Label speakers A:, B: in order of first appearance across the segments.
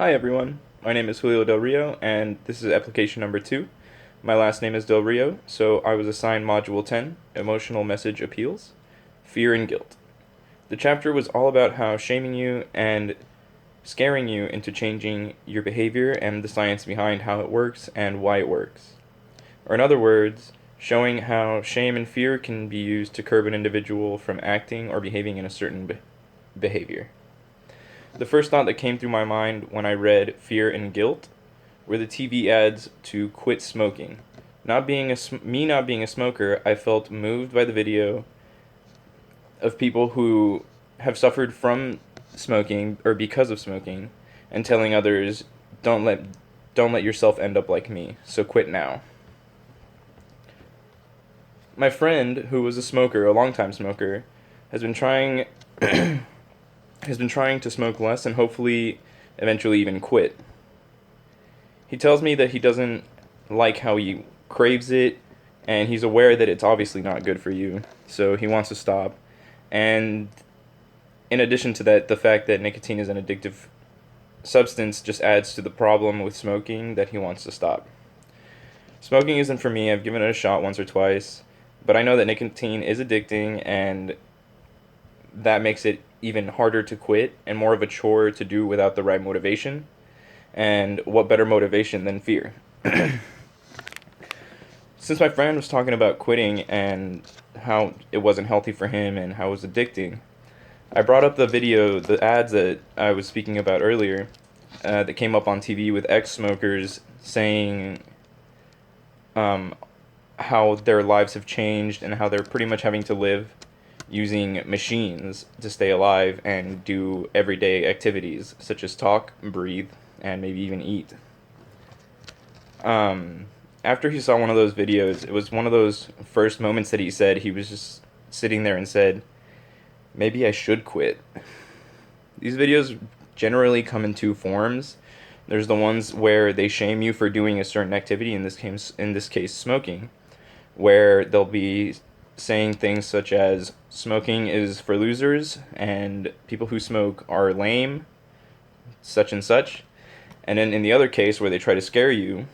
A: Hi everyone, my name is Julio Del Rio, and this is application number 2. My last name is Del Rio, so I was assigned Module 10, Emotional Message Appeals, Fear and Guilt. The chapter was all about how shaming you and scaring you into changing your behavior and the science behind how it works and why it works. Or in other words, showing how shame and fear can be used to curb an individual from acting or behaving in a certain behavior. The first thought that came through my mind when I read Fear and Guilt were the TV ads to quit smoking. Not being a smoker, I felt moved by the video of people who have suffered from smoking or because of smoking and telling others, don't let yourself end up like me, so quit now. My friend, who was a smoker, a longtime smoker, has been trying to smoke less and hopefully eventually even quit. He tells me that he doesn't like how he craves it, and he's aware that it's obviously not good for you, so he wants to stop. And in addition to that, the fact that nicotine is an addictive substance just adds to the problem with smoking that he wants to stop. Smoking isn't for me. I've given it a shot once or twice, but I know that nicotine is addicting, and that makes it even harder to quit and more of a chore to do without the right motivation. And what better motivation than fear? Since my friend was talking about quitting and how it wasn't healthy for him and how it was addicting, I brought up the ads that I was speaking about earlier, that came up on TV with ex-smokers saying how their lives have changed and how they're pretty much having to live using machines to stay alive and do everyday activities such as talk, breathe, and maybe even eat. After he saw one of those videos, it was one of those first moments that he said he was just sitting there and said, maybe I should quit. These videos generally come in two forms. There's the ones where they shame you for doing a certain activity, in this case smoking, where they'll be saying things such as smoking is for losers and people who smoke are lame, such and such. And then in the other case where they try to scare you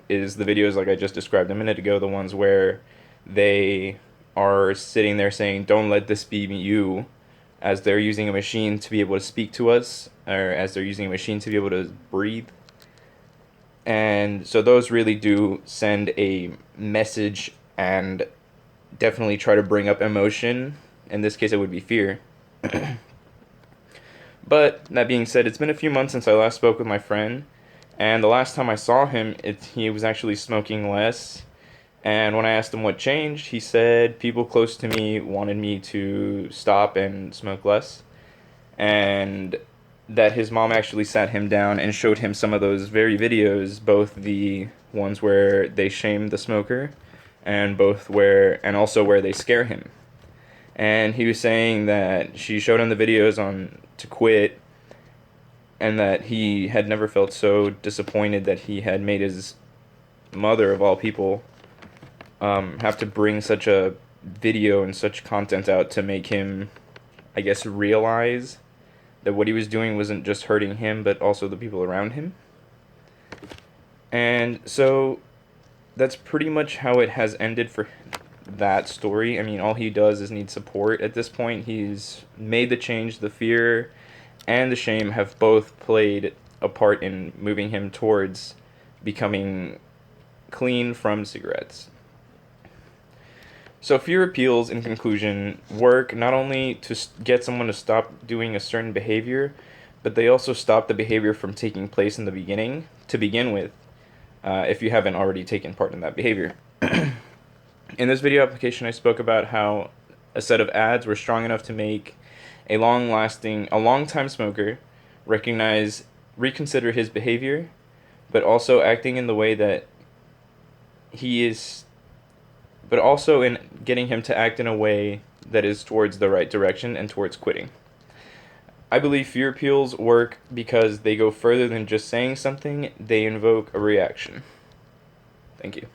A: is the videos like I just described a minute ago, the ones where they are sitting there saying, don't let this be you, as they're using a machine to be able to speak to us, or as they're using a machine to be able to breathe. And so those really do send a message and definitely try to bring up emotion. In this case, it would be fear. But that being said, it's been a few months since I last spoke with my friend, and the last time I saw him, he was actually smoking less. And when I asked him what changed, he said people close to me wanted me to stop and smoke less, and that his mom actually sat him down and showed him some of those very videos, both the ones where they shame the smoker and also where they scare him. And he was saying that she showed him the videos on to quit, and that he had never felt so disappointed that he had made his mother, of all people, have to bring such a video and such content out to make him, I guess, realize that what he was doing wasn't just hurting him, but also the people around him. And so that's pretty much how it has ended for that story. I mean, all he does is need support at this point. He's made the change. The fear and the shame have both played a part in moving him towards becoming clean from cigarettes. So fear appeals, in conclusion, work not only to get someone to stop doing a certain behavior, but they also stop the behavior from taking place in the beginning, to begin with, if you haven't already taken part in that behavior. In this video application, I spoke about how a set of ads were strong enough to make a long-time smoker reconsider his behavior, but also acting in the way that he is, but also in getting him to act in a way that is towards the right direction and towards quitting. I believe fear appeals work because they go further than just saying something, they invoke a reaction. Thank you.